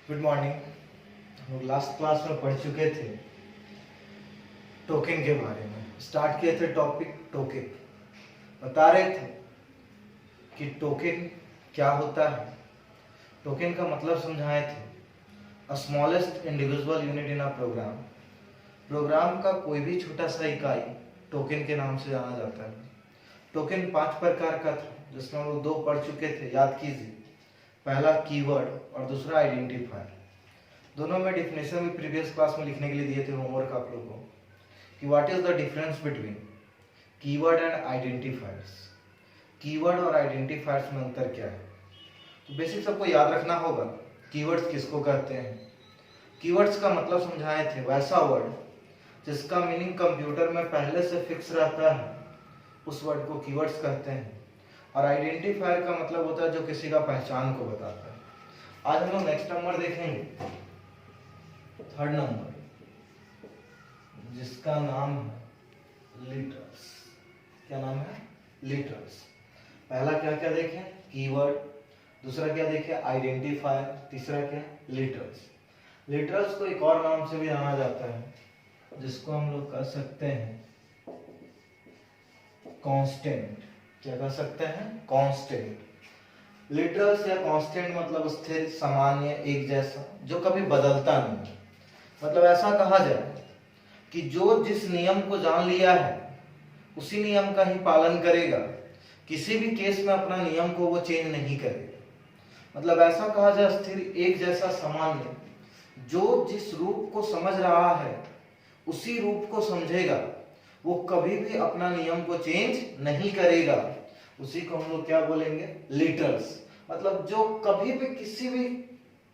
Good morning. हम लोग last class में पढ़ चुके थे टोकन के बारे में। स्टार्ट किए थे टॉपिक टोकन, बता रहे थे कि टोकन क्या होता है। टोकन का मतलब समझाए थे smallest individual unit in a program. Program का कोई भी छोटा सा इकाई टोकन के नाम से जाना जाता है। टोकन 5 प्रकार का था, जिसमें हम लोग 2 पढ़ चुके थे, याद कीजिए। पहला कीवर्ड और दूसरा आइडेंटिफायर। दोनों में डिफिनेशन भी प्रीवियस क्लास में लिखने के लिए दिए थे होमवर्क आप लोगों को, कि what is the difference between keyword and identifiers. Keyword और आइडेंटिफायर्स में अंतर क्या है, तो बेसिक सबको याद रखना होगा। कीवर्ड्स किसको कहते हैं? कीवर्ड्स का मतलब समझाए थे वैसा वर्ड जिसका मीनिंग कंप्यूटर में पहले से फिक्स रहता है, उस वर्ड को कीवर्ड्स कहते हैं। और आइडेंटिफायर का मतलब होता है जो किसी का पहचान को बताता है। आज हम लोग नेक्स्ट नंबर देखेंगे, 3rd नंबर, जिसका नाम है लिटरल्स। क्या नाम है? लिटरल्स। पहला क्या क्या देखें? कीवर्ड। दूसरा क्या देखें? आइडेंटिफायर। तीसरा क्या? लिटरल्स। लिटरल्स को एक और नाम से भी जाना जाता है, जिसको हम लोग कह सकते हैं कांस्टेंट। क्या कह सकते हैं? कांस्टेंट। लिटरल्स या कांस्टेंट मतलब स्थिर, सामान्य, एक जैसा, जो कभी बदलता नहीं। मतलब ऐसा कहा जाए कि जो जिस नियम को जान लिया है उसी नियम का ही पालन करेगा, किसी भी केस में अपना नियम को वो चेंज नहीं करेगा। मतलब ऐसा कहा जाए स्थिर, एक जैसा, सामान्य, जो जिस रूप को समझ रहा है उसी रूप को समझेगा, वो कभी भी अपना नियम को चेंज नहीं करेगा। उसी को हम लोग क्या बोलेंगे? लिटरल्स। मतलब जो कभी भी किसी भी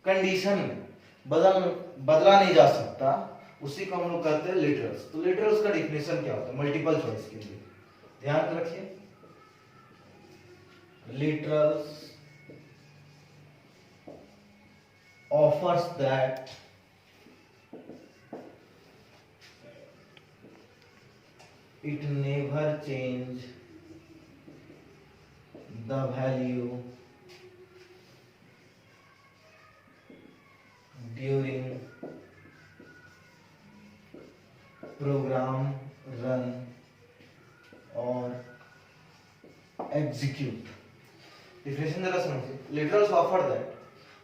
कंडीशन में बदला नहीं जा सकता, उसी को हम लोग कहते हैं लिटरल्स। तो लिटरल्स का डिफिनेशन क्या होता है? मल्टीपल चॉइस के लिए ध्यान रखिए। Literals offers that it never change the value during program run or execute। Definition जरा समझिए। Literals offer that,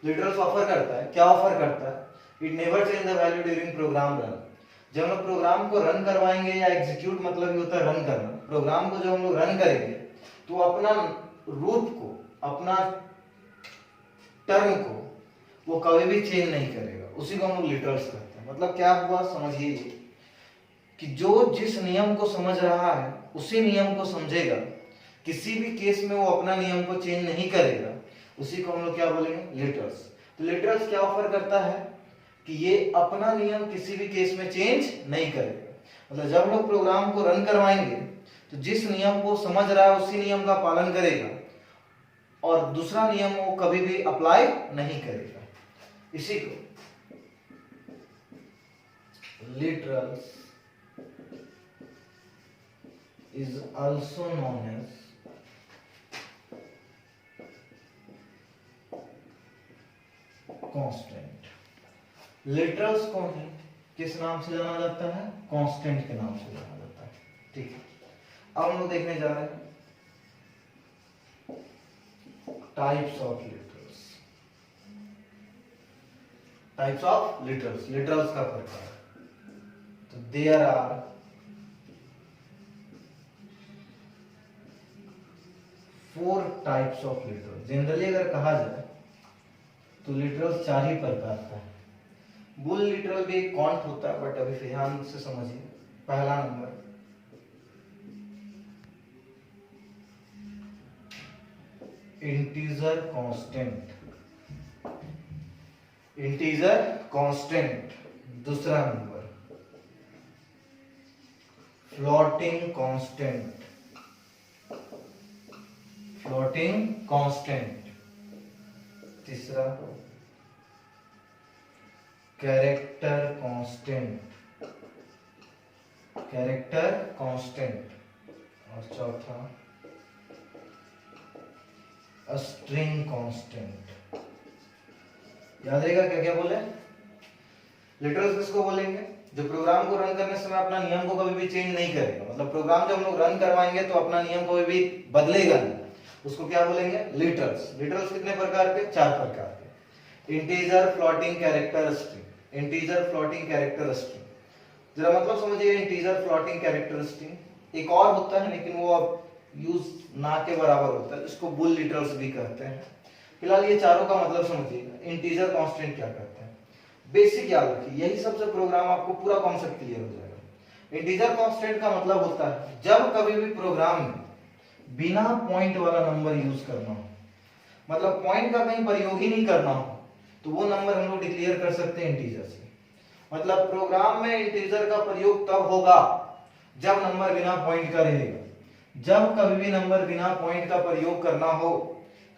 literals offer करता है, क्या ऑफर करता है? It never change the value during program run. जब हम लोग प्रोग्राम को रन करवाएंगे, या एग्जीक्यूट मतलब ये होता है रन करना, प्रोग्राम को जब हम लोग रन करेंगे तो अपना रूप को, अपना टर्म को वो कभी भी चेंज नहीं करेगा। उसी को हम लोग लिटरल्स कहते हैं। मतलब क्या हुआ समझिए, कि जो जिस नियम को समझ रहा है उसी नियम को समझेगा, किसी भी केस में वो अपना नियम को चेंज नहीं करेगा। उसी को हम लोग क्या बोलेंगे? लिटरल्स। तो लिटरल्स क्या ऑफर करता है कि ये अपना नियम किसी भी केस में चेंज नहीं करेगा। मतलब जब लोग प्रोग्राम को रन करवाएंगे तो जिस नियम को समझ रहा है उसी नियम का पालन करेगा, और दूसरा नियम वो कभी भी अप्लाई नहीं करेगा। इसी को literals is also known as constant. Literals को ही किस नाम से जाना जाता है? कांस्टेंट के नाम से जाना जाता है। ठीक है, अब हम लोग देखने जा रहे हैं types of literals. Types of literals, literals का प्रकार। तो there are 4 types of literals. Generally अगर कहा जाए तो लिटरल्स 4 ही प्रकार का है। बुल लिटरल भी एक कॉन्ट होता है, बट अभी ध्यान से समझिए। पहला number integer constant, integer constant. दूसरा number floating constant, floating constant. तीसरा कैरेक्टर कांस्टेंट, कैरेक्टर कांस्टेंट। और चौथा स्ट्रिंग कांस्टेंट, याद रहेगा क्या क्या बोले? लिटरल्स किसको बोलेंगे? जो प्रोग्राम को रन करने समय अपना नियम को कभी भी चेंज नहीं करेगा, मतलब प्रोग्राम जब हम लोग रन करवाएंगे तो अपना नियम कभी भी बदलेगा नहीं, उसको क्या बोलेंगे? लिटरल्स। लिटरल्स कितने प्रकार के? 4 प्रकार के। Integer, floating, character, string. Integer, floating, character, string. जरा मतलब समझिए, इंटीजर, फ्लोटिंग, कैरेक्टर, स्ट्रिंग। एक और होता है लेकिन वो अब यूज ना के बराबर होता है, इसको बुल लिटरल्स भी कहते हैं। फिलहाल ये चारों का मतलब समझिएगा। इंटीजर कांस्टेंट क्या करते हैं, बेसिक याद रखिए, यही सबसे प्रोग्राम आपको पूरा कॉन्सेप्ट क्लियर हो जाएगा। इंटीजर कांस्टेंट का मतलब होता है जब कभी भी प्रोग्राम में बिना पॉइंट वाला नंबर यूज करना हो, मतलब पॉइंट का कहीं प्रयोग ही नहीं करना हो, तो वो नंबर हम लोग डिक्लेयर कर सकते हैं इंटीजर से। मतलब प्रोग्राम में इंटीजर का प्रयोग तब होगा जब नंबर बिना पॉइंट का रहेगा। जब कभी भी नंबर बिना पॉइंट का प्रयोग करना हो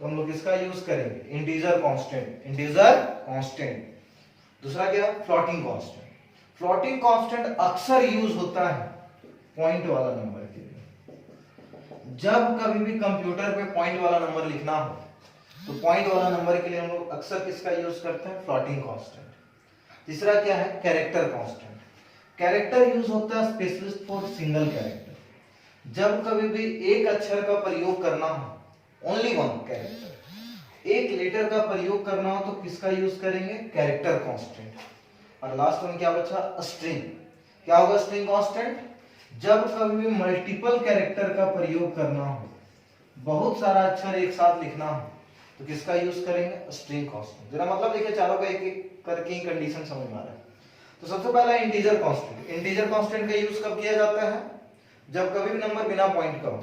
तो हम लोग किसका यूज करेंगे? Integer constant. Integer constant. दूसरा क्या? Floating constant. फ्लोटिंग कांस्टेंट अक्सर यूज होता है पॉइंट वाला नंबर के लिए। जब कभी भी कंप्यूटर पे पॉइंट वाला नंबर लिखना हो तो पॉइंट वाला नंबर के लिए हम लोग अक्सर किसका यूज करते हैं? Floating constant. तीसरा क्या है? Character constant. कैरेक्टर यूज होता है स्पेशलिस्ट फॉर सिंगल कैरेक्टर। जब कभी भी एक अक्षर का प्रयोग करना हो, ओनली वन कैरेक्टर, एक लेटर का प्रयोग करना हो तो किसका यूज करेंगे? Character constant. और लास्ट में क्या बचा? स्ट्रिंग। क्या होगा स्ट्रिंग कांस्टेंट? जब कभी भी मल्टीपल कैरेक्टर का प्रयोग करना हो, बहुत सारा अक्षर एक साथ लिखना हो, तो किसका यूज करेंगे? String constant. जरा मतलब देखिए, चारों का एक एक करके कंडीशन समझ में आ रहा है। तो सबसे पहला इंटीजर कांस्टेंट। इंटीजर कांस्टेंट का यूज कब किया जाता है? जब कभी भी नंबर बिना पॉइंट का हो।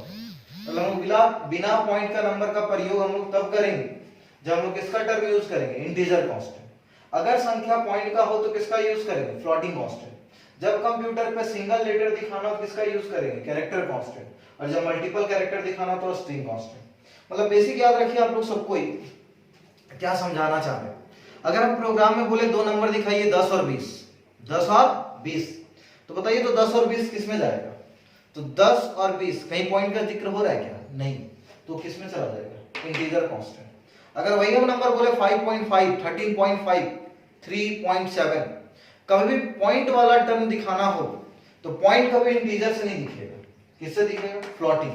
मतलब बिना पॉइंट का नंबर का प्रयोग हम लोग तब करेंगे जब हम लोग किसका टर्म यूज करेंगे? Integer constant. अगर संख्या पॉइंट का हो तो किसका यूज करेंगे? Floating constant. जब कंप्यूटर पे सिंगल लेटर दिखाना हो किसका यूज करेंगे? Character constant. और जब मल्टीपल कैरेक्टर दिखाना तो स्ट्रिंग कांस्टेंट। मतलब बेसिक याद रखिए आप लोग सबको ही क्या समझाना चाह रहे हैं। अगर हम प्रोग्राम में बोले दो नंबर दिखाइए 10 और 20, 10 और 20, तो बताइए तो 10 और 20 किस में जाएगा? तो 10 और 20 कहीं पॉइंट का जिक्र हो रहा है क्या? नहीं, तो किस में चला जाएगा? Integer constant. अगर वही हम नंबर बोले 5.5, 13.5, 3.7, कभी भी पॉइंट वाला टर्म दिखाना हो तो पॉइंट कभी इंटीजर से नहीं दिखेगा, किससे दिखेगा? फ्लोटिंग।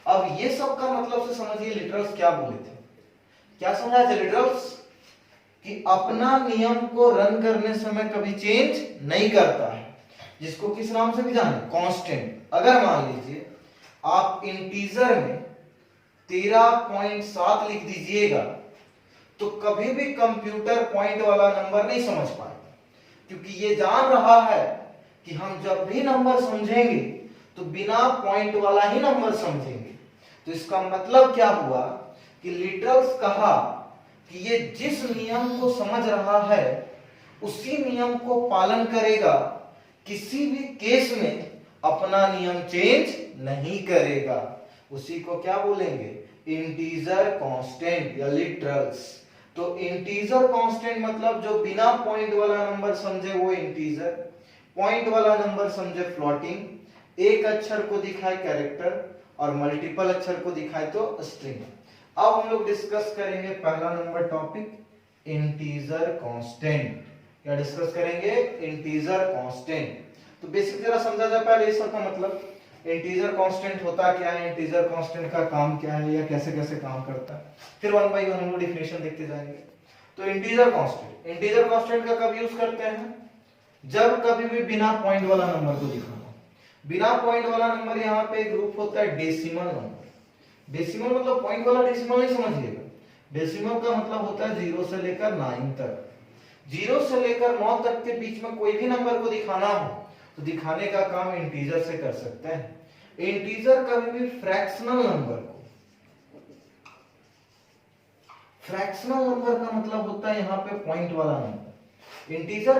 अब ये सब का मतलब से समझिए लिटरल्स क्या बोले थे, क्या समझा थे लिटरल्स? कि अपना नियम को रन करने समय कभी चेंज नहीं करता है, जिसको किस नाम से भी जाने? कांस्टेंट। अगर मान लीजिए आप इंटीजर में 13.7 लिख दीजिएगा तो कभी भी कंप्यूटर पॉइंट वाला नंबर नहीं समझ पाएगा, क्योंकि ये जान रहा है कि हम जब भी नंबर समझेंगे तो बिना पॉइंट वाला ही नंबर समझेंगे। तो इसका मतलब क्या हुआ कि लिटरल्स कहा कि ये जिस नियम को समझ रहा है उसी नियम को पालन करेगा, किसी भी केस में अपना नियम चेंज नहीं करेगा। उसी को क्या बोलेंगे? इंटीजर कांस्टेंट या लिटरल्स। तो इंटीजर कांस्टेंट मतलब जो बिना पॉइंट वाला नंबर समझे वो इंटीजर, पॉइंट वाला नंबर समझे फ्लोटिंग, एक अक्षर को दिखाए कैरेक्टर और मल्टीपल अक्षर को दिखाए तो स्ट्रिंग। अब हम लोग डिस्कस करेंगे पहला नंबर टॉपिक, इंटीजर कांस्टेंट। क्या डिस्कस करेंगे? Integer constant. तो बेसिक जरा समझा जाए पहले इस सब का मतलब, इंटीजर कांस्टेंट होता क्या है, इंटीजर कांस्टेंट का काम क्या है या कैसे कैसे काम करता है, फिर वन बाय वन हम लोग डेफिनेशन देखते जाएंगे। तो इंटीजर कांस्टेंट, इंटीजर कांस्टेंट का कब यूज करते हैं? जब कभी भी बिना पॉइंट वाला नंबर को दिखाना। बिना पॉइंट वाला नंबर यहाँ पे ग्रुप होता है डेसिमल नंबर। डेसिमल मतलब पॉइंट वाला डेसिमल नहीं समझिएगा, डेसिमल का मतलब होता है 0 से लेकर 9 तक। 0 से लेकर 9 तक के बीच में कोई भी नंबर को दिखाना हो तो दिखाने का काम इंटीजर से कर सकते हैं। इंटीजर कभी भी फ्रैक्शनल नंबर को, फ्रैक्शनल नंबर का मतलब होता है यहाँ पे पॉइंट वाला नंबर। इंटीजर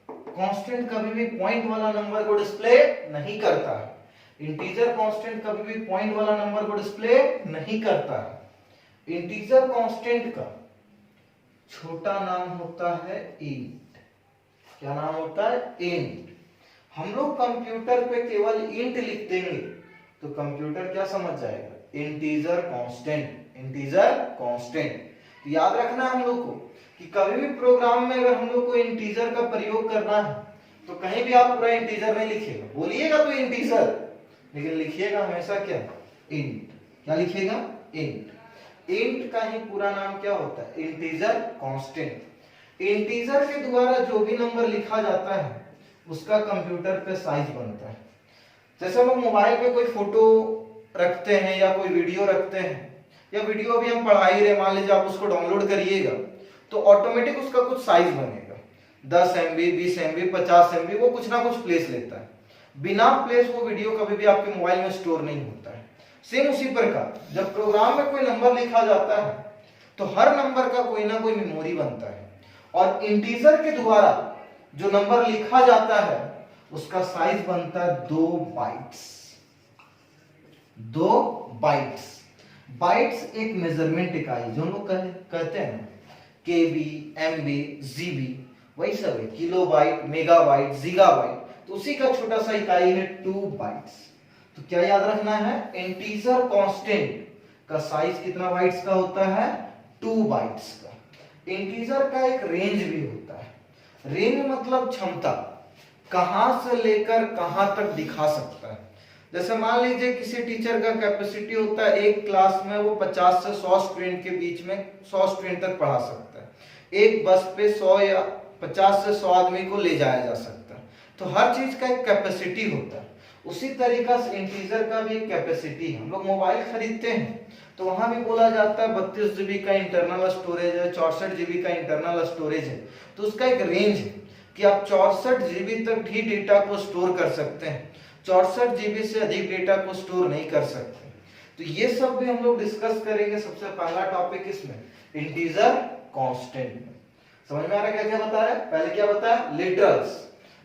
कांस्टेंट कभी भी पॉइंट वाला नंबर को डिस्प्ले नहीं करता है। इंटीजर कांस्टेंट कभी भी पॉइंट वाला नंबर को डिस्प्ले नहीं करता है। इंटीजर कांस्टेंट का छोटा नाम होता है इंट। क्या नाम होता है? इंट। हम लोग कंप्यूटर पे केवल इंट लिख देंगे तो कंप्यूटर क्या समझ जाएगा? Integer constant. Integer constant. तो याद रखना हम लोग को कि कभी भी प्रोग्राम में अगर हम लोग को इंटीजर का प्रयोग करना है तो कहीं भी आप पूरा इंटीजर नहीं लिखिएगा, बोलिएगा तो इंटीजर, लेकिन लिखिएगा हमेशा क्या, इंट। क्या लिखिएगा, इंट। इंट का ही पूरा नाम क्या होता है, इंटीजर कांस्टेंट। इंटीजर के द्वारा जो भी नंबर लिखा जाता है उसका कंप्यूटर पे साइज बनता है। जैसे हम मोबाइल पे कोई फोटो रखते हैं या कोई वीडियो रखते हैं, या वीडियो अभी हम पढ़ा ही रहे, मान लीजिए आप उसको डाउनलोड करिएगा तो ऑटोमेटिक उसका कुछ साइज बनेगा, 10 MB, 20 MB, 50 MB, वो कुछ ना कुछ प्लेस लेता है। बिना प्लेस वो वीडियो कभी भी आपके मोबाइल में स्टोर नहीं होता है। सेम उसी प्रकार जब प्रोग्राम में कोई नंबर लिखा जाता है तो हर नंबर का कोई ना कोई मेमोरी बनता है, और इंटीजर के द्वारा जो नंबर लिखा जाता है उसका साइज बनता है 2 बाइट्स। 2 बाइट्स। बाइट्स एक मेजरमेंट इकाई, जो हम लोग कहते हैं KB, MB, GB, वही सब है, किलोबाइट, मेगाबाइट, गीगाबाइट, तो उसी का छोटा सा इकाई है 2 बाइट्स। तो क्या याद रखना है, इंटीजर कांस्टेंट का साइज कितना बाइट्स का होता है, 2 बाइट्स का। इंटीजर का एक रेंज भी होता है। रेंज मतलब क्षमता, कहां से लेकर कहां तक दिखा सकता है। जैसे मान लीजिए किसी टीचर का कैपेसिटी होता है एक क्लास में वो 50 से 100 स्टूडेंट के बीच में 100 स्टूडेंट तक पढ़ा सकता है। एक बस पे 100 या 50 से 100 आदमी को ले जाया जा सकता है। तो हर चीज का एक कैपेसिटी होता है। उसी तरीका से इंटीजर का भी एक कैपेसिटी है। हम लोग मोबाइल खरीदते हैं तो वहां भी बोला जाता है 32 GB का इंटरनल स्टोरेज है, 64 GB का इंटरनल स्टोरेज है। तो उसका एक रेंज है कि आप 64 GB तक ही डेटा को स्टोर कर सकते हैं, 64 GB से अधिक डेटा को स्टोर नहीं कर सकते। तो ये सब भी हम लोग डिस्कस करेंगे। सबसे पहला टॉपिक इसमें इंटीजर कांस्टेंट में। समझ में आ रहा है क्या क्या बता रहा है? पहले क्या बताया, लिटरल्स।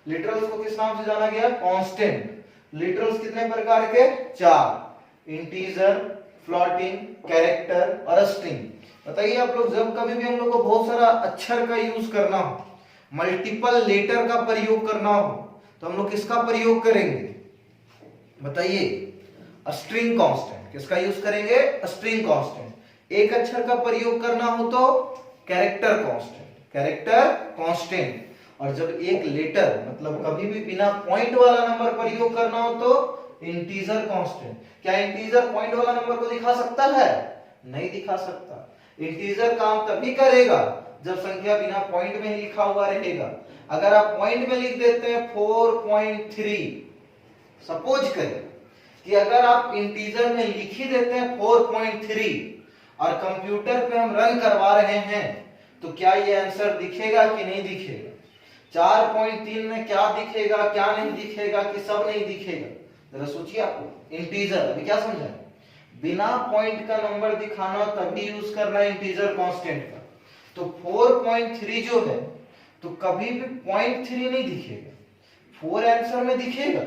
लिटरल्स को किस नाम से जाना गया, कांस्टेंट। लिटरल्स कितने प्रकार के, 4, इंटीजर, फ्लोटिंग, कैरेक्टर और स्ट्रिंग। बताइए आप लोग, जब कभी भी हम लोग को बहुत सारा अक्षर का यूज करना हो, मल्टीपल लेटर का प्रयोग करना हो, तो हम लोग किसका प्रयोग करेंगे, बताइए, स्ट्रिंग कांस्टेंट। किसका यूज करेंगे, स्ट्रिंग कांस्टेंट। एक अक्षर का प्रयोग करना हो तो कैरेक्टर कांस्टेंट, कैरेक्टर कांस्टेंट। और जब एक लेटर मतलब कभी भी बिना पॉइंट वाला नंबर प्रयोग करना हो तो इंटीजर कांस्टेंट। क्या इंटीजर पॉइंट वाला नंबर को दिखा सकता है, नहीं दिखा सकता। इंटीजर काम तभी करेगा जब संख्या बिना पॉइंट में ही लिखा हुआ रहेगा। अगर आप पॉइंट में लिख देते हैं 4.3, सपोज करें कि अगर आप इंटीजर में लिख ही देते हैं 4.3 और कंप्यूटर पे हम रन करवा रहे हैं, तो क्या ये आंसर दिखेगा कि नहीं दिखेगा? 4.3 में क्या दिखेगा, क्या नहीं दिखेगा, कि सब नहीं दिखेगा? जरा सोचिए आपको। इंटीजर अभी क्या समझा, बिना पॉइंट का नंबर दिखाना तभी यूज करना है इंटीजर कांस्टेंट का। तो 4.3 जो है तो कभी भी 0.3 नहीं दिखेगा। 4 आंसर में दिखेगा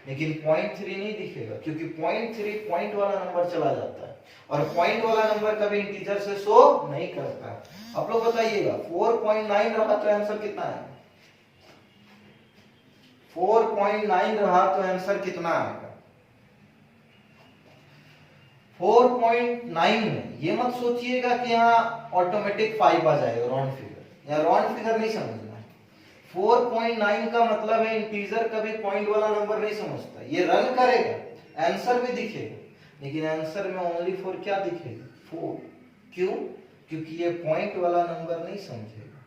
लेकिन 0.3 नहीं दिखेगा, क्योंकि 0.3 पॉइंट वाला नंबर चला जाता है और पॉइंट वाला नंबर कभी इंटीजर से शो नहीं करता है। आप लोग बताइएगा 4.9 रहा तो आंसर कितना है? 4.9 रहा तो आंसर कितना आएगा? 4.9 में ये मत सोचिएगा कि यहाँ ऑटोमेटिक 5 आ जाएगा, राउंड फिगर। या राउंड फिगर नहीं समझना है। 4.9 का मतलब है इंटीजर कभी पॉइंट वाला नंबर नहीं समझता। ये रन करेगा, आंसर भी दिखेगा, लेकिन आंसर में ओनली 4 क्या दिखेगा? 4। क्यों? क्योंकि ये पॉइंट वाला नंबर नहीं समझेगा।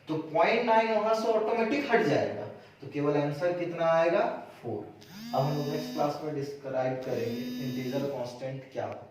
तो 0.9 वहां से ऑटोमेटिक हट जाएगा, तो केवल आंसर कितना आएगा? 4। अब हम लोग नेक्स्ट क्लास में डिस्क्राइब करेंगे इंटीजर कांस्टेंट क्या है।